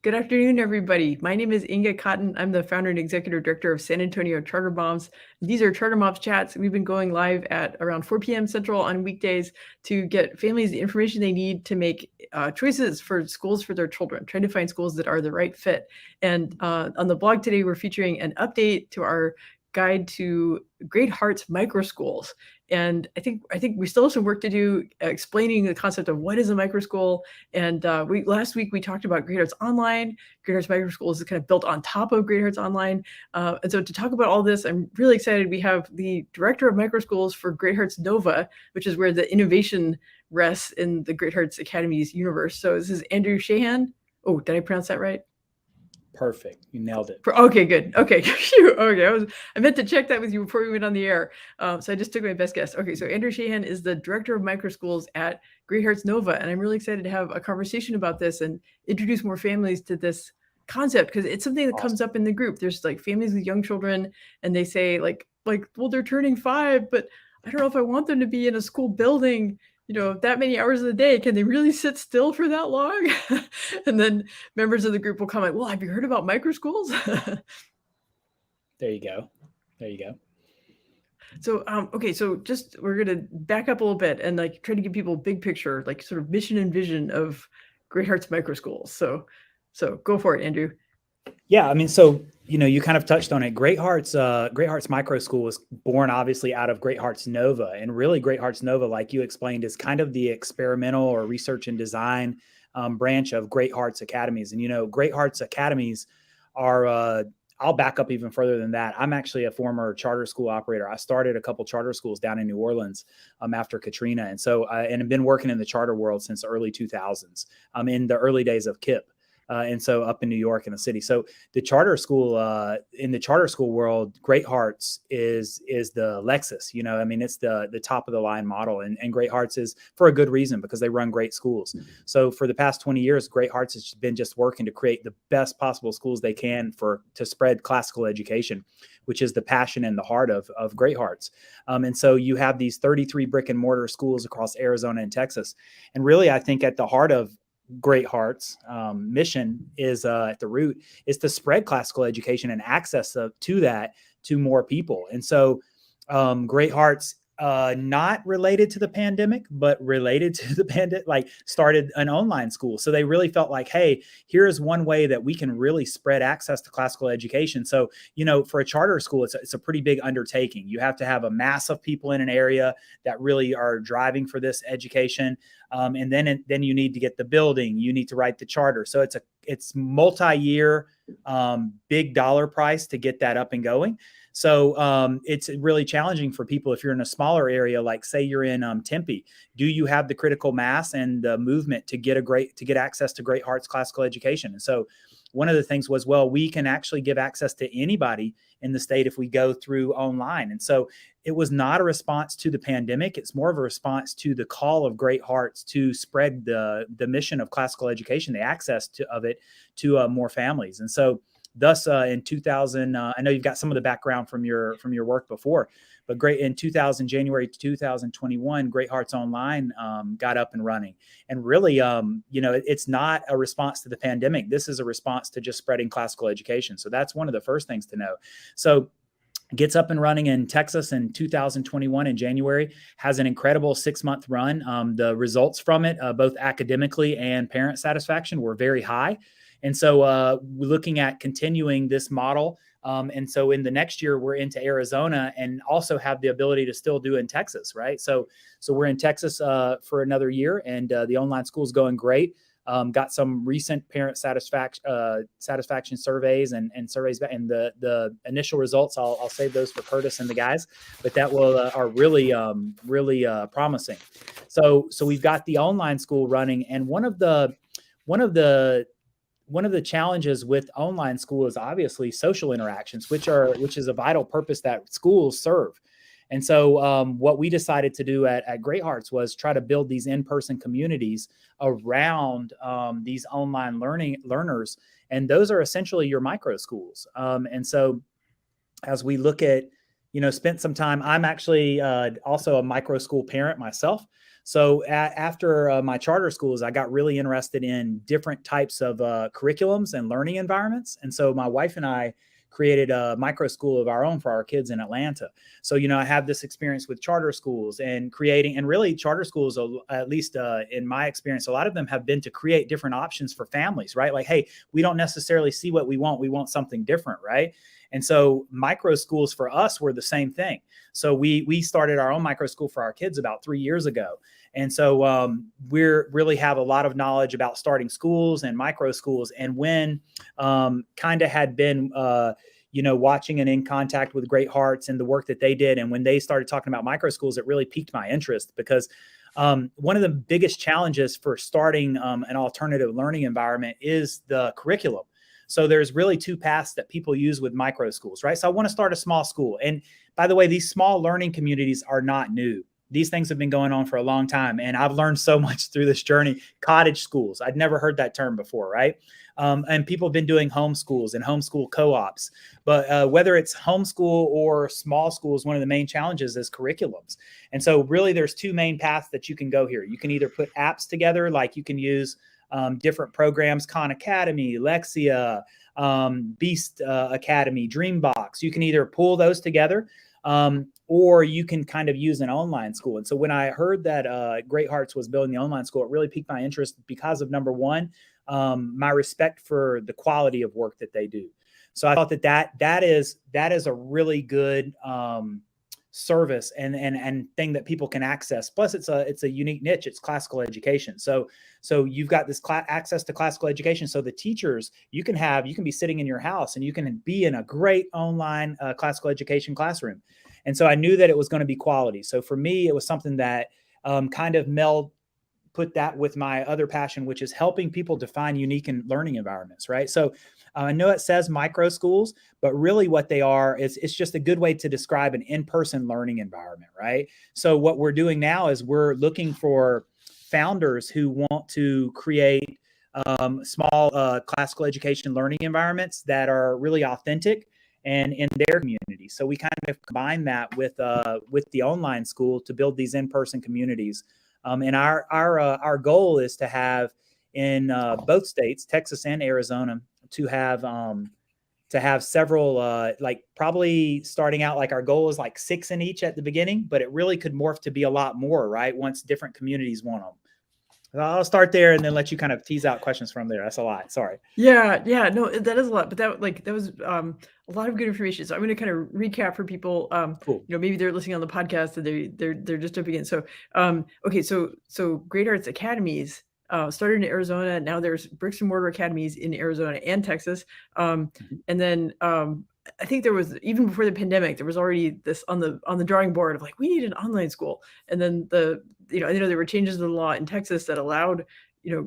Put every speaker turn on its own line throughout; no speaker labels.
Good afternoon, everybody. My name is Inga Cotton. I'm the founder and executive director of San Antonio Charter Moms. These are Charter Moms chats. We've been going live at around 4 p.m. Central on weekdays to get families the information they need to make choices for schools for their children, trying to find schools that are the right fit. And on the blog today, we're featuring an update to our guide to Great Hearts Microschools. And I think we still have some work to do explaining the concept of what is a microschool. And last week we talked about Great Hearts Online. Great Hearts Microschools is kind of built on top of Great Hearts Online. And so to talk about all this, I'm really excited. We have the director of microschools for Great Hearts Nova, which is where the innovation rests in the Great Hearts Academy's universe. So this is Andrew Shahan. Oh, did I pronounce that right?
Perfect. You nailed it.
Okay, good. Okay. Okay. I meant to check that with you before we went on the air. So I just took my best guess. Okay. So Andrew Shahan is the director of microschools at Great Hearts Nova. And I'm really excited to have a conversation about this and introduce more families to this concept because it's something that comes up in the group. There's like families with young children and they say like, well, they're turning 5, but I don't know if I want them to be in a school building, that many hours of the day. Can they really sit still for that long? And then members of the group will comment, well, have you heard about microschools?
There you go.
So, okay, so just we're going to back up a little bit and like try to give people a big picture, like sort of mission and vision of Great Hearts Microschools. So go for it, Andrew.
Yeah, I mean, so you kind of touched on it. Great Hearts Microschool was born obviously out of Great Hearts Nova, and really Great Hearts Nova, like you explained, is kind of the experimental or research and design branch of Great Hearts Academies. And Great Hearts Academies are. I'll back up even further than that. I'm actually a former charter school operator. I started a couple charter schools down in New Orleans after Katrina, and so and have been working in the charter world since the early 2000s. In the early days of KIPP. And so up in New York in the city. So the charter school, in the charter school world, Great Hearts is the Lexus, I mean, it's the top of the line model, and Great Hearts is for a good reason because they run great schools. So for the past 20 years, Great Hearts has been just working to create the best possible schools they can to spread classical education, which is the passion and the heart of Great Hearts. And so you have these 33 brick and mortar schools across Arizona and Texas. And really, I think at the heart of Great Hearts mission is at the root is to spread classical education and access to that to more people. And so Great Hearts, not related to the pandemic, but related to the pandemic, like started an online school. So they really felt like, hey, here's one way that we can really spread access to classical education. So, for a charter school, it's a pretty big undertaking. You have to have a mass of people in an area that really are driving for this education. And then you need to get the building, you need to write the charter. So it's multi-year, big dollar price to get that up and going. So it's really challenging for people if you're in a smaller area, like say you're in Tempe. Do you have the critical mass and the movement to get access to Great Hearts classical education? And so one of the things was, well, we can actually give access to anybody in the state if we go through online. And so it was not a response to the pandemic. It's more of a response to the call of Great Hearts to spread the mission of classical education, the access of it to more families. And so thus, in 2000, I know you've got some of the background from your work before, but in January 2021, Great Hearts Online got up and running. And really, it's not a response to the pandemic. This is a response to just spreading classical education. So that's one of the first things to know. So gets up and running in Texas in 2021 in January, has an incredible 6-month run. The results from it, both academically and parent satisfaction, were very high. And so we're looking at continuing this model. And so in the next year, we're into Arizona and also have the ability to still do in Texas, right? So we're in Texas for another year, and the online school is going great. Got some recent parent satisfaction surveys and surveys, and the initial results, I'll save those for Curtis and the guys, but that are really promising. So we've got the online school running, and one of the challenges with online school is obviously social interactions, which is a vital purpose that schools serve. And so what we decided to do at Great Hearts was try to build these in-person communities around these online learners. And those are essentially your micro schools. And so as we look at, spent some time, I'm actually also a micro school parent myself. So after my charter schools, I got really interested in different types of curriculums and learning environments. And so my wife and I created a micro school of our own for our kids in Atlanta. So, I have this experience with charter schools and creating, and really charter schools, at least in my experience, a lot of them have been to create different options for families, right? Like, hey, we don't necessarily see what we want something different, right? And so micro schools for us were the same thing. So we started our own micro school for our kids about 3 years ago. And so we're really have a lot of knowledge about starting schools and micro schools. And when kind of had been, watching and in contact with Great Hearts and the work that they did. And when they started talking about micro schools, it really piqued my interest because one of the biggest challenges for starting an alternative learning environment is the curriculum. So there's really two paths that people use with micro schools, right? So I want to start a small school. And by the way, these small learning communities are not new. These things have been going on for a long time. And I've learned so much through this journey. Cottage schools, I'd never heard that term before, right? And people have been doing homeschools and homeschool co-ops. But whether it's homeschool or small schools, one of the main challenges is curriculums. And so really there's two main paths that you can go here. You can either put apps together, like you can use different programs, Khan Academy, Lexia, Beast Academy, Dreambox. You can either pull those together or you can kind of use an online school. And so when I heard that Great Hearts was building the online school, it really piqued my interest because of, number one, my respect for the quality of work that they do. So I thought that is a really good service and thing that people can access. Plus, it's a unique niche. It's classical education. So you've got this access to classical education. So the teachers you can be sitting in your house and you can be in a great online classical education classroom. And so I knew that it was going to be quality. So for me, it was something that kind of put that with my other passion, which is helping people define unique and learning environments, right? So I know it says micro schools, but really what they are is it's just a good way to describe an in-person learning environment, right? So what we're doing now is we're looking for founders who want to create small classical education learning environments that are really authentic and in their community. So we kind of combine that with the online school to build these in-person communities. And our goal is to have in both states, Texas and Arizona, to have several, like probably starting out, like our goal is like 6 in each at the beginning, but it really could morph to be a lot more, right? Once different communities want them. I'll start there and then let you kind of tease out questions from there. That's a lot. Sorry.
Yeah, no, that is a lot, but that was a lot of good information. So I'm going to kind of recap for people.
Cool.
Maybe they're listening on the podcast and they're just jumping in. So okay, so Great Arts Academies started in Arizona. Now there's bricks and mortar academies in Arizona and Texas. And then I think there was, even before the pandemic, there was already this on the drawing board of like, we need an online school. And then I know there were changes to the law in Texas that allowed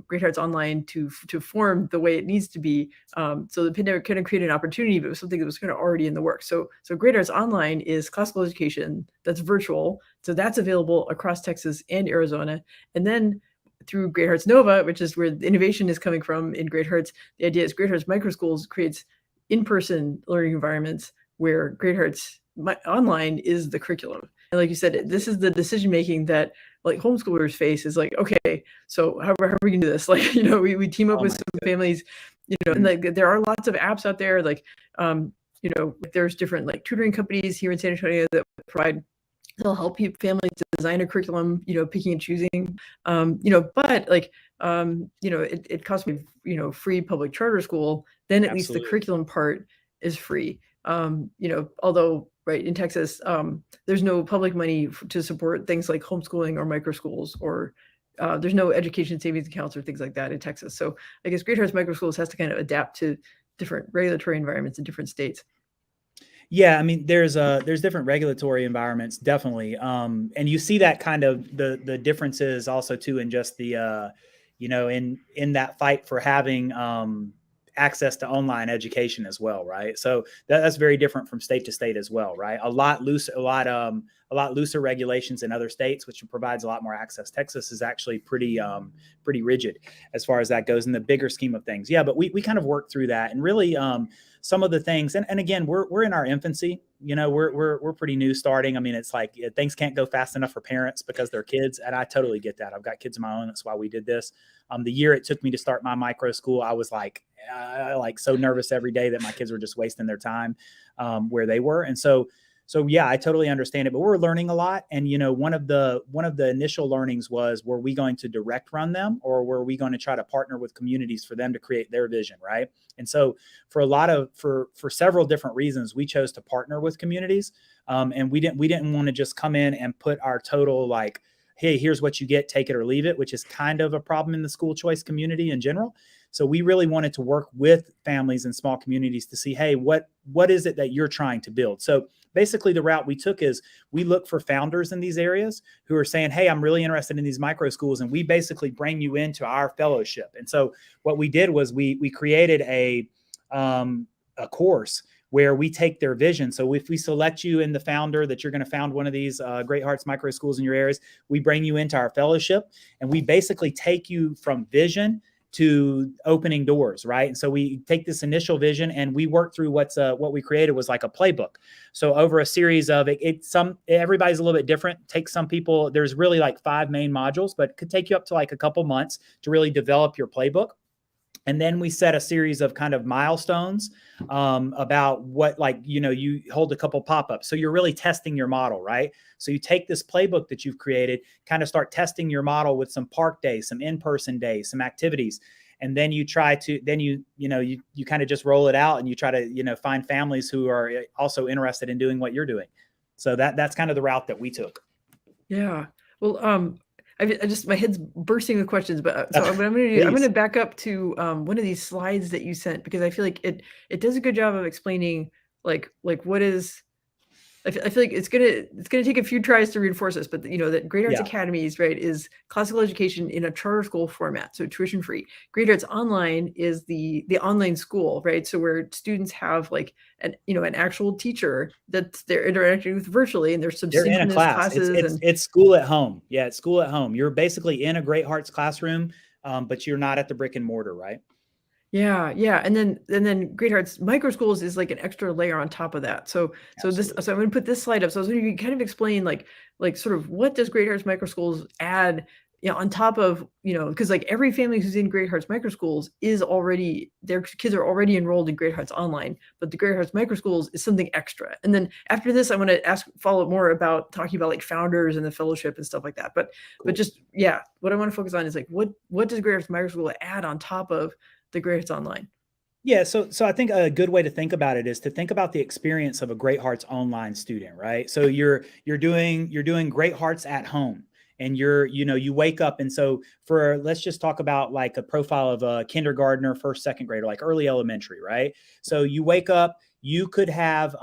Great Hearts Online to form the way it needs to be. So the pandemic kind of created an opportunity, but it was something that was kind of already in the works. So Great Hearts Online is classical education that's virtual. So that's available across Texas and Arizona. And then through Great Hearts Nova, which is where the innovation is coming from in Great Hearts, the idea is Great Hearts Microschools creates in-person learning environments where Great Hearts Online is the curriculum. And like you said, this is the decision-making that like homeschoolers face, is like, okay, so how are we gonna do this? Like, we team up with some families, and like there are lots of apps out there, like, there's different like tutoring companies here in San Antonio that provide, they'll help families design a curriculum, picking and choosing, but like, it costs me, free public charter school, then at least the curriculum part is free. Although right in Texas, there's no public money to support things like homeschooling or micro schools, or there's no education savings accounts or things like that in Texas. So I guess Great Hearts Microschools has to kind of adapt to different regulatory environments in different states.
Yeah, I mean, there's different regulatory environments, definitely, and you see that kind of the differences also too in just the in that fight for having access to online education as well, right? So that's very different from state to state as well, right? A lot looser regulations in other states, which provides a lot more access. Texas is actually pretty rigid as far as that goes in the bigger scheme of things. Yeah, but we kind of work through that, and really some of the things, and again, we're in our infancy. we're pretty new starting. I mean, it's like things can't go fast enough for parents because they're kids, and I totally get that. I've got kids of my own. That's why we did this. The year it took me to start my micro school, I was like so nervous every day that my kids were just wasting their time where they were, and so yeah, I totally understand it, but we're learning a lot. And one of the initial learnings was, were we going to direct run them, or were we going to try to partner with communities for them to create their vision, right? And so for several different reasons, we chose to partner with communities, and we didn't want to just come in and put our total like, hey, here's what you get, take it or leave it, which is kind of a problem in the school choice community in general. So we really wanted to work with families and small communities to see, hey, what is it that you're trying to build? So basically the route we took is we look for founders in these areas who are saying, hey, I'm really interested in these micro schools. And we basically bring you into our fellowship. And so what we did was we created a course where we take their vision. So if we select you in the founder that you're going to found one of these Great Hearts Micro Schools in your areas, we bring you into our fellowship, and we basically take you from vision to opening doors, right? And so we take this initial vision and we work through what we created was like a playbook. So over a series of everybody's a little bit different. Take some people, there's really like 5 main modules, but it could take you up to like a couple months to really develop your playbook. And then we set a series of kind of milestones about what, like, you hold a couple pop-ups. So you're really testing your model, right? So you take this playbook that you've created, kind of start testing your model with some park days, some in-person days, some activities. And then you try to, you kind of just roll it out, and you try to, find families who are also interested in doing what you're doing. So that's kind of the route that we took.
Yeah. Well, I just, my head's bursting with questions, but so what I'm going to do, I'm going to back up to one of these slides that you sent, because I feel like it does a good job of explaining like what is. I feel like it's gonna take a few tries to reinforce this, but that Great Arts Academies, right, is classical education in a charter school format, so tuition free. Great Arts Online is the online school, right? So where students have like an actual teacher that they're interacting with virtually, and there's some synchronous classes.
It's school at home. Yeah, it's school at home. You're basically in a Great Hearts classroom, but you're not at the brick and mortar, right?
Yeah. And then Great Hearts Microschools is like an extra layer on top of that. So I'm going to put this slide up. So I was going to kind of explain like sort of what does Great Hearts Microschools add, on top of, because like every family who's in Great Hearts Microschools is already, their kids are already enrolled in Great Hearts Online, but the Great Hearts Microschools is something extra. And then after this, I want to follow up more about talking about like founders and the fellowship and stuff like that. But just, what I want to focus on is like, what does Great Hearts Microschool add on top of the Great Hearts Online?
Yeah, so I think a good way to think about it is to think about the experience of a Great Hearts Online student, right? So you're doing Great Hearts at home, and you wake up, and so let's just talk about like a profile of a kindergartner, first, second grader, like early elementary, right? So you wake up. You could have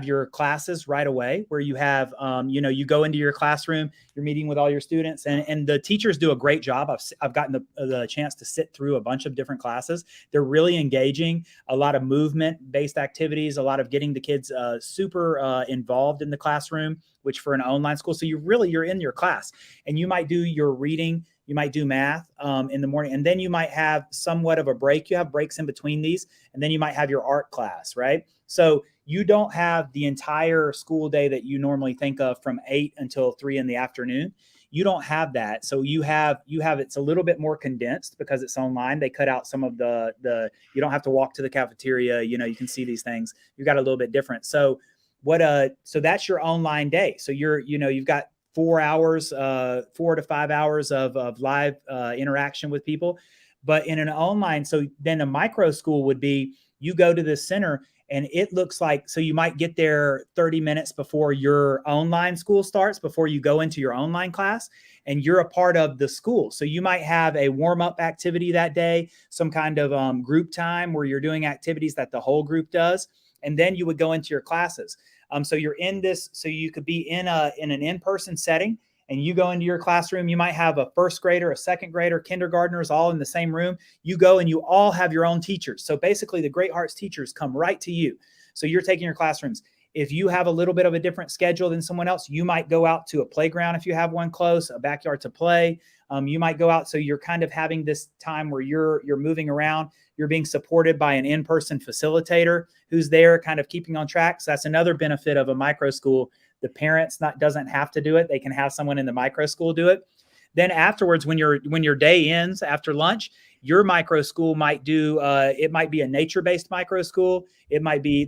your classes right away, where you have you go into your classroom, you're meeting with all your students, and the teachers do a great job. I've gotten the chance to sit through a bunch of different classes. They're really engaging, a lot of movement based activities, a lot of getting the kids super involved in the classroom, which for an online school, so you're in your class, and you might do your reading. You might do math in the morning, and then you might have somewhat of a break. You have breaks in between these, and then you might have your art class, right? So you don't have the entire school day that you normally think of from 8 until 3 in the afternoon. You don't have that. So you have it's a little bit more condensed because it's online. They cut out some of the you don't have to walk to the cafeteria. You can see these things. You got a little bit different. So so that's your online day. So you've got 4 to 5 hours of live interaction with people. But in an online, so then a micro school would be, you go to this center and it looks like, so you might get there 30 minutes before your online school starts, before you go into your online class, and you're a part of the school. So you might have a warm-up activity that day, some kind of group time where you're doing activities that the whole group does. And then you would go into your classes. So you're in this, so you could be in an in-person setting, and you go into your classroom. You might have a first grader, a second grader, kindergartners all in the same room. You go and you all have your own teachers. So basically the Great Hearts teachers come right to you. So you're taking your classrooms. If you have a little bit of a different schedule than someone else, you might go out to a playground if you have one close, a backyard to play. You might go out, so you're kind of having this time where you're moving around. You're being supported by an in-person facilitator who's there, kind of keeping on track. So that's another benefit of a micro school. The parents doesn't have to do it; they can have someone in the micro school do it. Then afterwards, when your day ends after lunch, your micro school might do. It might be a nature-based micro school. There might be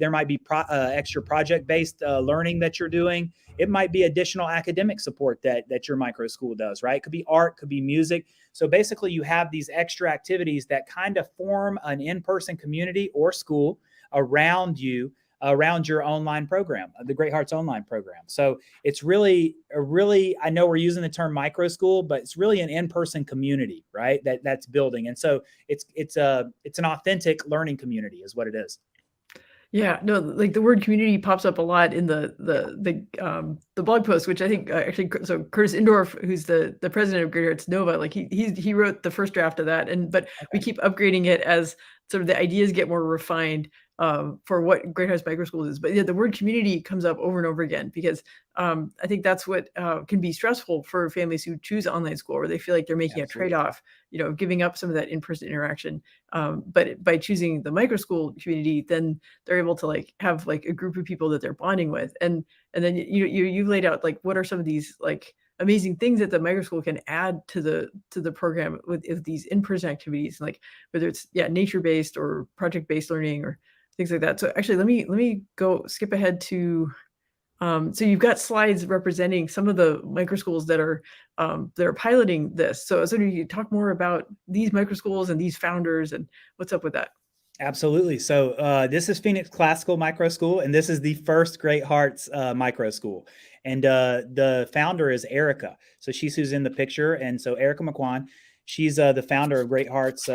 extra project-based learning that you're doing. It might be additional academic support that your micro school does. Right? It could be art, could be music. So basically, you have these extra activities that kind of form an in-person community or school around you, around your online program, the Great Hearts online program. So it's really I know we're using the term micro school, but it's really an in-person community, right? That's building. And so it's an authentic learning community is what it is.
Yeah, no, like the word community pops up a lot in the blog post, which I think actually, so Curtis Indorf, who's the president of Great Hearts Nova, like he wrote the first draft of that, but we keep upgrading it as sort of the ideas get more refined for what Great Hearts Microschools is. But yeah, the word community comes up over and over again because I think that's what can be stressful for families who choose online school, where they feel like they're making
Absolutely.
a trade-off, giving up some of that in-person interaction. But by choosing the microschool community, then they're able to like have like a group of people that they're bonding with, and then you laid out like what are some of these like amazing things that the microschool can add to the program with these in-person activities, like whether it's nature-based or project-based learning or things like that. So actually, let me go skip ahead to so you've got slides representing some of the microschools that are piloting this. So I was wondering if you could talk more about these microschools and these founders and what's up with that.
Absolutely. So this is Phoenix Classical Micro School, and this is the first Great Hearts Micro School. And the founder is Erica. So she's who's in the picture. And so Erica McQuan, she's the founder of Great Hearts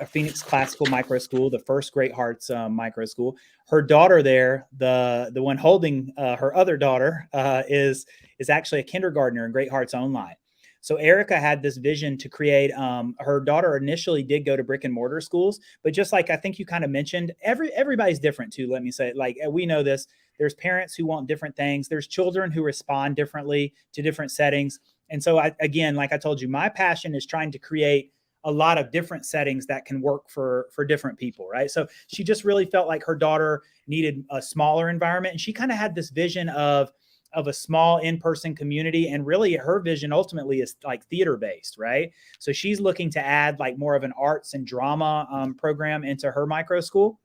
Phoenix Classical Micro School, the first Great Hearts Micro School. Her daughter there, the one holding her other daughter, is actually a kindergartner in Great Hearts Online. So Erica had this vision to create. Her daughter initially did go to brick and mortar schools, but just like I think you kind of mentioned, everybody's different too. Let me say, like we know this. There's parents who want different things. There's children who respond differently to different settings. And so again, like I told you, my passion is trying to create a lot of different settings that can work for different people, right? So she just really felt like her daughter needed a smaller environment, and she kind of had this vision of a small in-person community. And really her vision ultimately is like theater based, right? So she's looking to add like more of an arts and drama program into her micro school.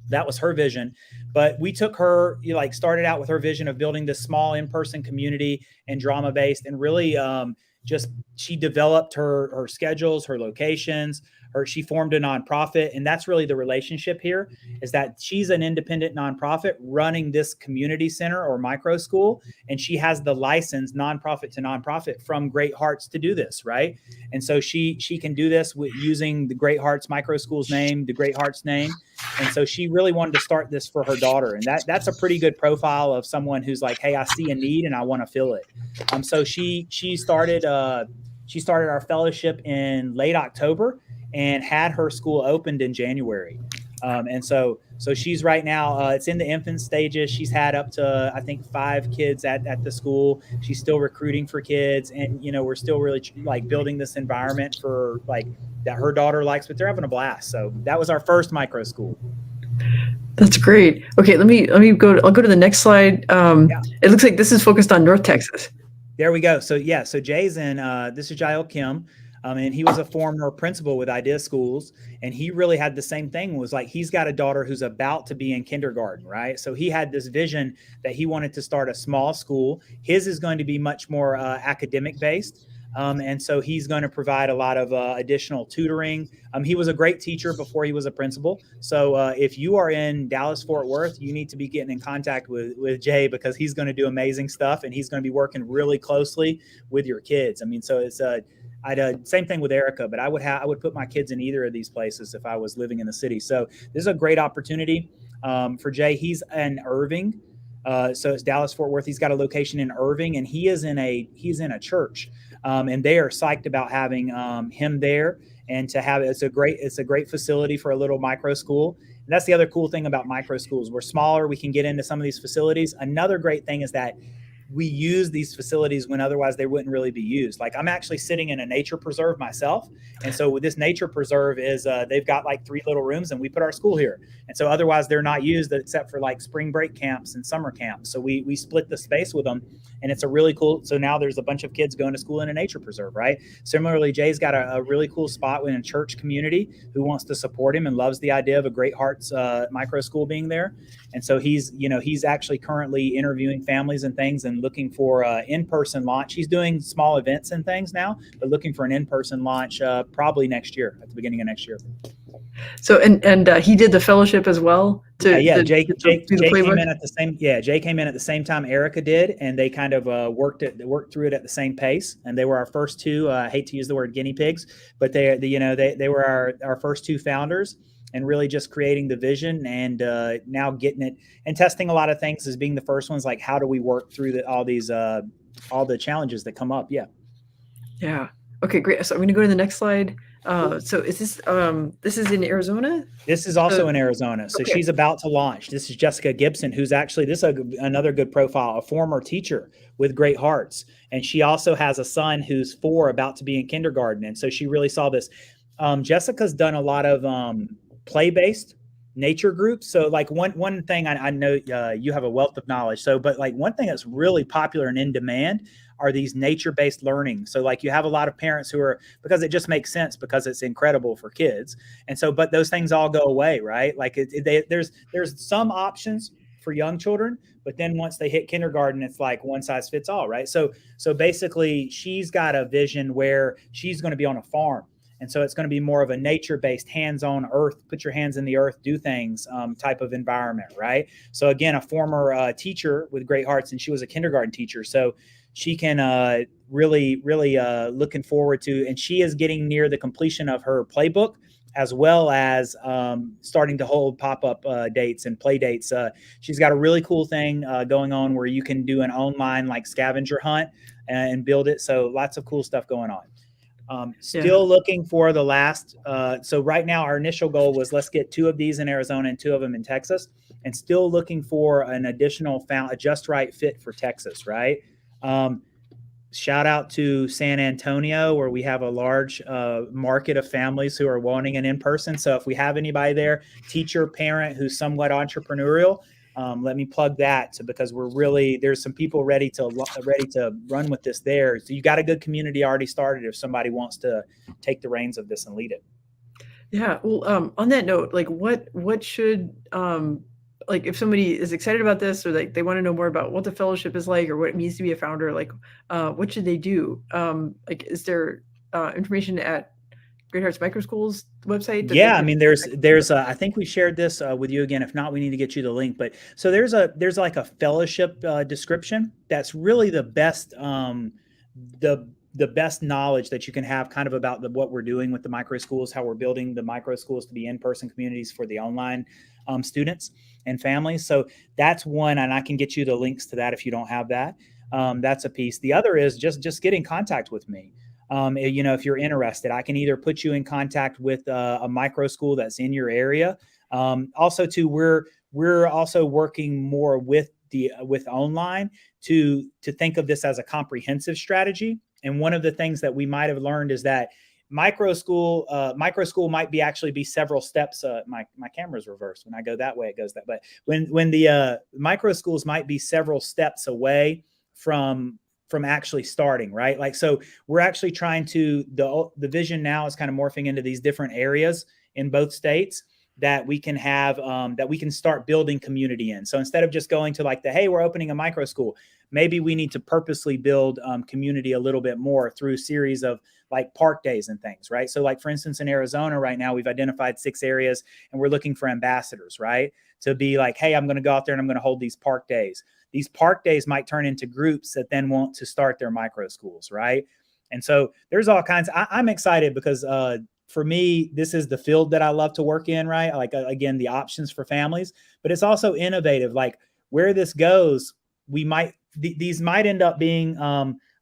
That was her vision. But we took her, started out with her vision of building this small in-person community and drama based, and really just she developed her schedules, her locations, she formed a nonprofit. And that's really the relationship here, is that she's an independent nonprofit running this community center or micro school. And she has the license nonprofit to nonprofit from Great Hearts to do this, right? And so she can do this with using the Great Hearts Micro School's name, the Great Hearts name. And so she really wanted to start this for her daughter. And that's a pretty good profile of someone who's like, hey, I see a need and I want to fill it. So she started our fellowship in late October and had her school opened in January. And so she's right now, it's in the infant stages. She's had up to, I think, 5 kids at the school. She's still recruiting for kids. And, we're still really like building this environment for like that her daughter likes, but they're having a blast. So that was our first micro school.
That's great. Okay, let me I'll go to the next slide. It looks like this is focused on North Texas.
There we go. So so Jay's in, this is Jael Kim. And he was a former principal with Idea Schools. And he really had the same thing, was like, he's got a daughter who's about to be in kindergarten, right? So he had this vision that he wanted to start a small school. His is going to be much more academic based. And so he's going to provide a lot of additional tutoring. He was a great teacher before he was a principal. So if you are in Dallas, Fort Worth, you need to be getting in contact with Jay, because he's going to do amazing stuff, and he's going to be working really closely with your kids. I mean, so it's same thing with Erica, but I would put my kids in either of these places if I was living in the city. So this is a great opportunity for Jay. He's in Irving. So it's Dallas, Fort Worth. He's got a location in Irving, and he's in a church. And they are psyched about having him there, and to have it's a great facility for a little micro school. And that's the other cool thing about micro schools. We're smaller. We can get into some of these facilities. Another great thing is that we use these facilities when otherwise they wouldn't really be used. Like I'm actually sitting in a nature preserve myself. And so with this nature preserve is they've got like 3 little rooms and we put our school here. And so otherwise they're not used except for like spring break camps and summer camps. So we split the space with them and it's a really cool. So now there's a bunch of kids going to school in a nature preserve, right? Similarly, Jay's got a really cool spot within a church community who wants to support him and loves the idea of a Great Hearts micro school being there. And so he's actually currently interviewing families and things and looking for in-person launch. He's doing small events and things now, but looking for an in-person launch probably next year, at the beginning of next year.
So and he did the fellowship as well.
Jay
do the
came in at the same. Yeah, Jay came in at the same time Erica did, and they kind of worked through it at the same pace. And they were our first two. I hate to use the word guinea pigs, but they were our first two founders. And really just creating the vision and now getting it and testing a lot of things as being the first ones. Like, how do we work through all the challenges that come up? Yeah.
Yeah. Okay, great. So I'm going to go to the next slide. So is this is in Arizona?
This is also in Arizona. So she's about to launch. This is Jessica Gibson, who's actually, another good profile, a former teacher with Great Hearts. And she also has a son who's 4, about to be in kindergarten. And so she really saw this. Jessica's done a lot of play-based nature groups. So like one thing I know you have a wealth of knowledge. So, but like one thing that's really popular and in demand are these nature-based learning. So like you have a lot of parents who are, because it just makes sense because it's incredible for kids. And so, but those things all go away, right? Like there's some options for young children, but then once they hit kindergarten, it's like one size fits all, right? So basically she's got a vision where she's going to be on a farm. And so it's going to be more of a nature-based, hands-on earth, put your hands in the earth, do things type of environment, right? So again, a former teacher with Great Hearts, and she was a kindergarten teacher. So she can really looking forward to, and she is getting near the completion of her playbook, as well as starting to hold pop-up dates and play dates. She's got a really cool thing going on where you can do an online like scavenger hunt and build it. So lots of cool stuff going on. Still looking for the last. So right now our initial goal was let's get 2 of these in Arizona and 2 of them in Texas, and still looking for an additional a just right fit for Texas, right? Shout out to San Antonio, where we have a large market of families who are wanting an in-person. So if we have anybody there, teacher, parent, who's somewhat entrepreneurial, let me plug that because there's some people ready to run with this there. So you got a good community already started if somebody wants to take the reins of this and lead it.
Yeah. Well, on that note, like what should like if somebody is excited about this or like they want to know more about what the fellowship is like or what it means to be a founder, like what should they do? Like is there information at Great Hearts Microschools website?
Yeah, I mean, there's I think we shared this with you again. If not, we need to get you the link. But so there's like a fellowship description that's really the best the best knowledge that you can have kind of about what we're doing with the micro schools, how we're building the micro schools to be in-person communities for the online students and families. So that's one, and I can get you the links to that if you don't have that. That's a piece. The other is just get in contact with me. If you're interested, I can either put you in contact with a micro school that's in your area. Also, too, we're also working more with online to think of this as a comprehensive strategy. And one of the things that we might have learned is that micro school might actually be several steps. My camera's reversed. When I go that way, it goes that way. When the micro schools might be several steps away from actually starting, right? Like, so we're actually trying to, the vision now is kind of morphing into these different areas in both states that we can have, that we can start building community in. So instead of just going to like hey, we're opening a micro school, maybe we need to purposely build community a little bit more through series of like park days and things, right? So like, for instance, in Arizona right now, we've identified 6 areas and we're looking for ambassadors, right? To be like, hey, I'm going to go out there and I'm going to hold these park days. These park days might turn into groups that then want to start their micro schools, right? And so there's all kinds. I'm excited because for me, this is the field that I love to work in, right? Like, again, the options for families, but it's also innovative. Like where this goes, these might end up being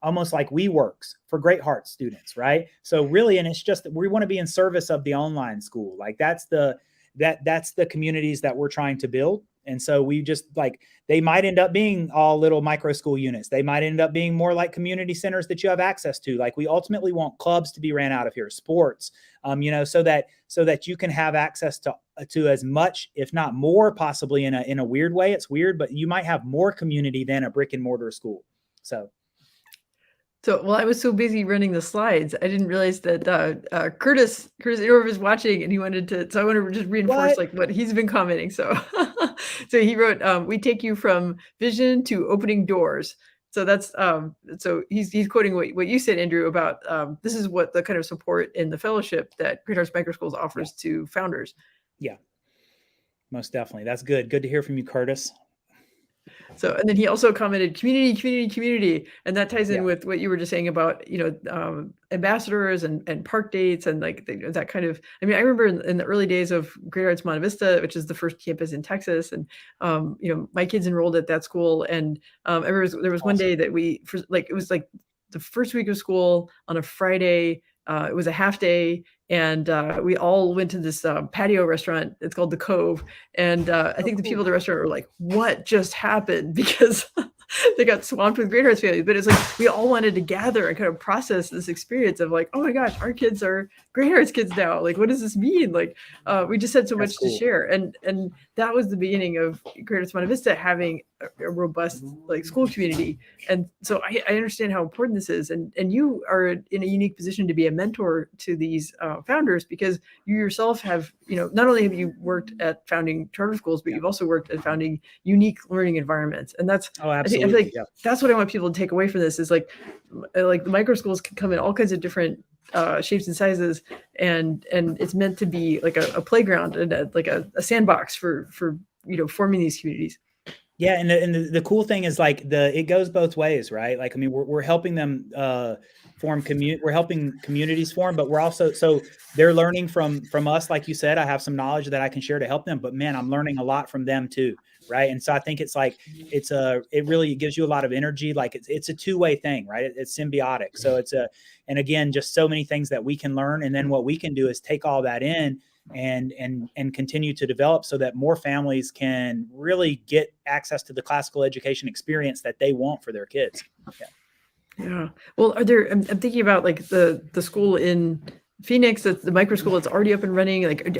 almost like WeWorks for Great Hearts students, right? So really, and it's just that we want to be in service of the online school. Like that's the communities that we're trying to build. And so we just like, they might end up being all little micro school units. They might end up being more like community centers that you have access to. Like we ultimately want clubs to be ran out of here, sports, so that you can have access to as much, if not more, possibly in a weird way. It's weird, but you might have more community than a brick and mortar school.
So, well, I was so busy running the slides, I didn't realize that Curtis Idorf is watching, and he wanted to. So I want to just reinforce like what he's been commenting. So, so he wrote, "We take you from vision to opening doors." So that's so he's quoting what you said, Andrew, about this is what the kind of support in the fellowship that Great Hearts Microschools offers to founders.
Yeah, most definitely. That's good. Good to hear from you, Curtis.
So, and then he also commented community, and that ties in with what you were just saying about, ambassadors and park dates and like that kind of, I mean, I remember in the early days of Great Hearts Monte Vista, which is the first campus in Texas. And, my kids enrolled at that school. And I remember there was one day that it was like the first week of school on a Friday. It was a half day, and we all went to this patio restaurant. It's called The Cove. And I think the people at the restaurant were like, what just happened? Because they got swamped with Great Hearts families. But it's like we all wanted to gather and kind of process this experience of like, oh my gosh, our kids are Great Hearts kids now. Like, what does this mean? Like, we just had so much to share. And that was the beginning of Great Hearts Monte Vista having a robust like school community. And so I understand how important this is. And you are in a unique position to be a mentor to these founders, because you yourself have, not only have you worked at founding charter schools, but you've also worked at founding unique learning environments. And that's,
absolutely.
I feel like that's what I want people to take away from this is like the micro schools can come in all kinds of different shapes and sizes, and it's meant to be like a playground and like a sandbox for forming these communities.
Yeah, and the cool thing is like it goes both ways, right? Like, I mean, we're helping them form we're helping communities form, but we're also, so they're learning from us. Like you said, I have some knowledge that I can share to help them, but man, I'm learning a lot from them too, right? And so I think it's like it really gives you a lot of energy. Like it's a two-way thing, right? It's symbiotic. So and again, just so many things that we can learn, and then what we can do is take all that in and continue to develop so that more families can really get access to the classical education experience that they want for their kids.
Yeah. Well, I'm thinking about like the school in Phoenix, that's the micro school that's already up and running. Like,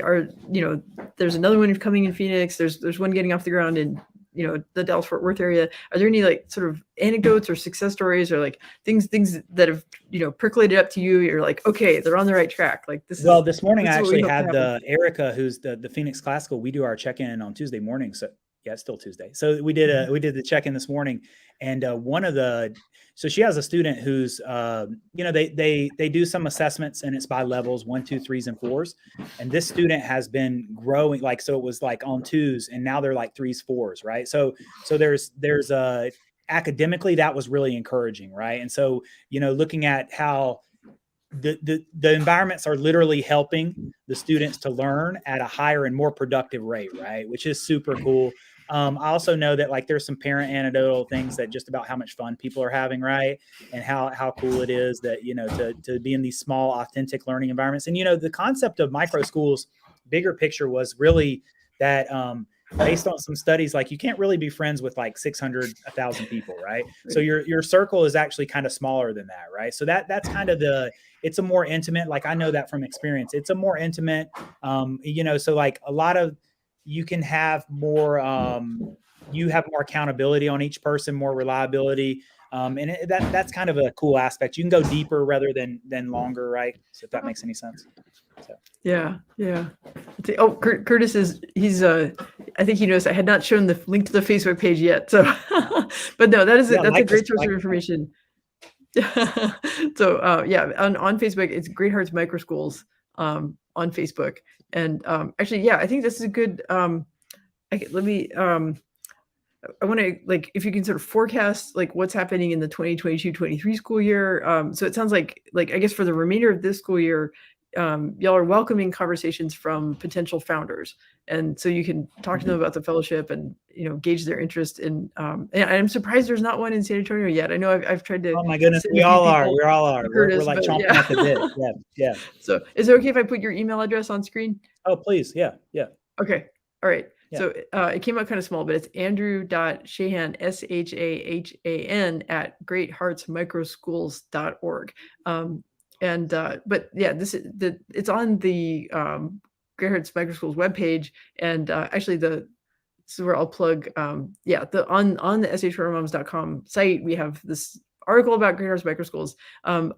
there's another one coming in Phoenix. There's one getting off the ground in, the Dallas Fort Worth area. Are there any like sort of anecdotes or success stories or like things that have, percolated up to you? You're like, okay, they're on the right track. Like this.
Well, this morning I actually had Erica, who's the Phoenix Classical. We do our check-in on Tuesday morning. So yeah, it's still Tuesday. So we did the check-in this morning, and so she has a student who's, they do some assessments, and it's by levels 1, 2, 3s, and 4s. And this student has been growing, like, so it was like on 2s, and now they're like 3s, 4s, right? So there's academically that was really encouraging, right? And so, looking at how the environments are literally helping the students to learn at a higher and more productive rate, right? Which is super cool. I also know that like there's some parent anecdotal things that just about how much fun people are having, right? And how cool it is that, to be in these small, authentic learning environments. And, the concept of micro schools, bigger picture was really that based on some studies, like you can't really be friends with like 600, 1,000 people, right? So your circle is actually kind of smaller than that, right? So that's kind of it's a more intimate, like I know that from experience, it's a more intimate, so like a lot of, you can have more, you have more accountability on each person, more reliability. And that's kind of a cool aspect. You can go deeper rather than longer, right? So if that makes any sense. So.
Yeah. Oh, Curtis I think he noticed I had not shown the link to the Facebook page yet. So, but no, that's a great source of information. So on Facebook, it's Great Hearts Microschools on Facebook. And actually, I think this is a good, I want to, like, if you can sort of forecast like what's happening in the 2022-23 school year. So it sounds like I guess for the remainder of this school year, y'all are welcoming conversations from potential founders. And so you can talk to them about the fellowship and, gauge their interest in, and I'm surprised there's not one in San Antonio yet. I know I've tried to.
Oh my goodness. We all are. We're like chomping at the bit. Yeah.
So is it okay if I put your email address on screen?
Oh, please. Yeah.
Okay. All right.
Yeah.
So it came out kind of small, but it's Andrew.Shahan, Shahan at greatheartsmicroschools.org. But yeah, it's on the Great Hearts Microschools webpage, and actually this is where I'll plug. On the shortermoms.com site, we have this article about Great Hearts Microschools. I'll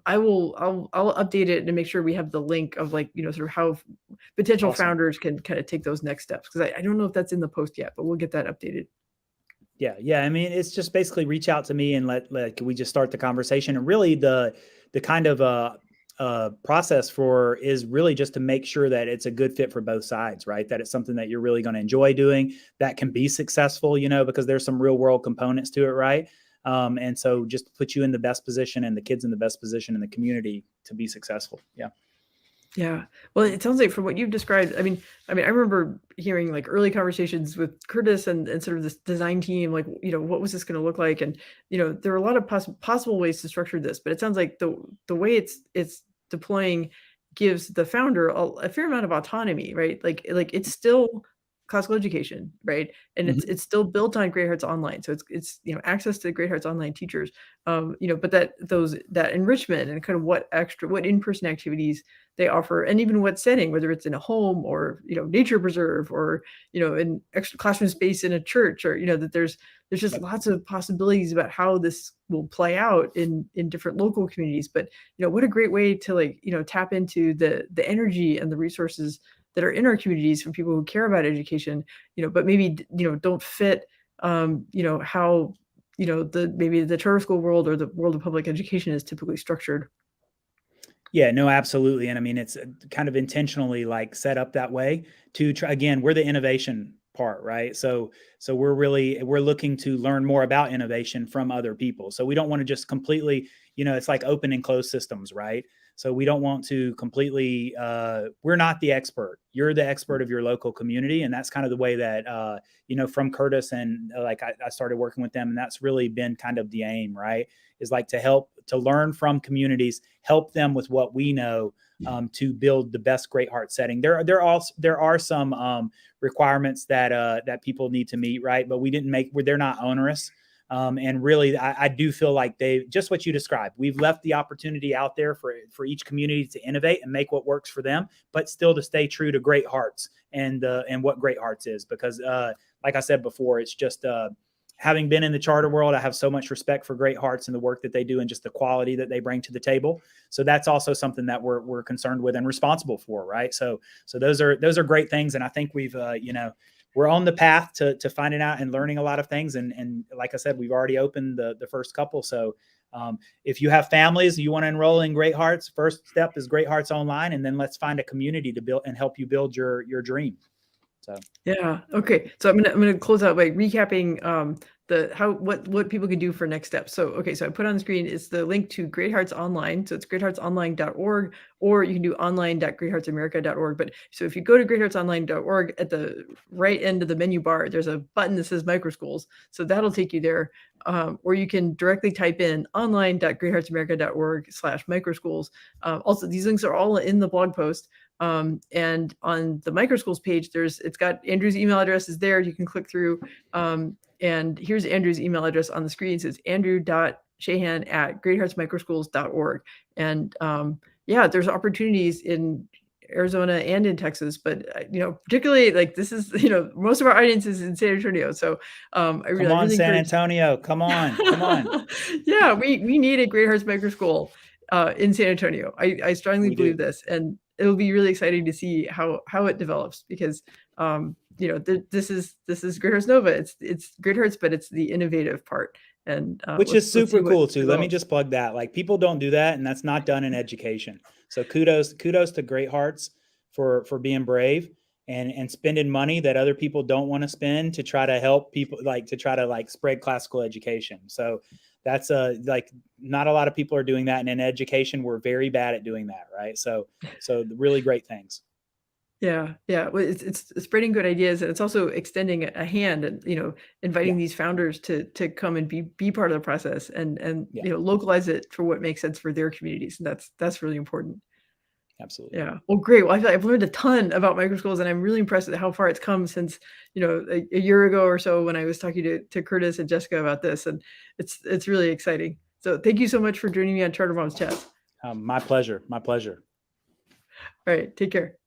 update it and make sure we have the link of, like, sort of how potential
Awesome.
founders can kind of take those next steps, because I don't know if that's in the post yet, but we'll get that updated.
Yeah. I mean, it's just basically reach out to me and let we just start the conversation. And really, the kind of process for is really just to make sure that it's a good fit for both sides, right? That it's something that you're really going to enjoy doing, that can be successful, because there's some real world components to it, right? And so just put you in the best position and the kids in the best position in the community to be successful. Yeah.
Yeah. Well, it sounds like from what you've described, I remember hearing like early conversations with Curtis and sort of this design team, like, what was this going to look like? And, there are a lot of possible ways to structure this, but it sounds like the way it's deploying gives the founder a fair amount of autonomy, right? Like it's still classical education, right? And
Mhm.
it's still built on Great Hearts Online. So it's access to Great Hearts Online teachers. But that enrichment and kind of what in-person activities they offer, and even what setting, whether it's in a home or nature preserve, or in extra classroom space in a church, or that there's just
Yep.
lots of possibilities about how this will play out in different local communities. But what a great way to, like, tap into the energy and the resources that are in our communities from people who care about education, but maybe don't fit how maybe the charter school world or the world of public education is typically structured.
Yeah, no, absolutely. And I mean, it's kind of intentionally like set up that way to try. Again, we're the innovation part, right? So we're looking to learn more about innovation from other people. So we don't want to just completely, it's like open and closed systems, right? So we don't want to completely, we're not the expert. You're the expert of your local community. And that's kind of the way that, from Curtis and I started working with them, and that's really been kind of the aim, right? Is like to learn from communities, help them with what we know, to build the best Great Heart setting. There are some requirements that people need to meet, right? But they're not onerous. And really, I do feel like just what you described. We've left the opportunity out there for each community to innovate and make what works for them, but still to stay true to Great Hearts and what Great Hearts is. Because, like I said before, it's just having been in the charter world, I have so much respect for Great Hearts and the work that they do and just the quality that they bring to the table. So that's also something that we're concerned with and responsible for, right? So those are great things, and I think we've we're on the path to finding out and learning a lot of things. And like I said, we've already opened the first couple. So if you have families, you want to enroll in Great Hearts, first step is Great Hearts Online, and then let's find a community to build and help you build your dream. So
Yeah. Okay. So I'm gonna close out by recapping what people can do for next steps. So okay, so I put on the screen is the link to Great Hearts Online. So it's greatheartsonline.org, or you can do online.greatheartsamerica.org. But so if you go to greatheartsonline.org, at the right end of the menu bar, there's a button that says Microschools. So that'll take you there. Or you can directly type in online.greatheartsamerica.org/microschools. Also, these links are all in the blog post. And on the Microschools page, it's got Andrew's email address is there. You can click through. And here's Andrew's email address on the screen. It says andrew.shahan@greatheartsmicroschools.org. And there's opportunities in Arizona and in Texas, but particularly, like, this is, most of our audience is in San Antonio. So I
come on,
really
San
encourage.
Antonio, come on.
Yeah, we need a Great Hearts Microschool in San Antonio. I strongly
We
believe
do.
this, and it'll be really exciting to see how it develops, because this is Great Hearts Nova. It's Great Hearts, but it's the innovative part. And
Which is
let's see
super
what
cool too. Let me
develops.
just plug that. Like, people don't do that, and that's not done in education. So kudos to Great Hearts for being brave and spending money that other people don't want to spend to try to help people, like to try to like spread classical education. So that's like not a lot of people are doing that, and in education we're very bad at doing that, right? So really great things.
Yeah, yeah. Well, it's spreading good ideas, and it's also extending a hand, and
Yeah.
inviting these founders to come and be part of the process, and
Yeah.
localize it for what makes sense for their communities. And that's really important.
Absolutely.
Yeah. Well, great. Well, I feel like I've learned a ton about microschools, and I'm really impressed at how far it's come since, a year ago or so when I was talking to Curtis and Jessica about this, and it's really exciting. So thank you so much for joining me on Charter Moms Chats.
My pleasure. My pleasure.
All right. Take care.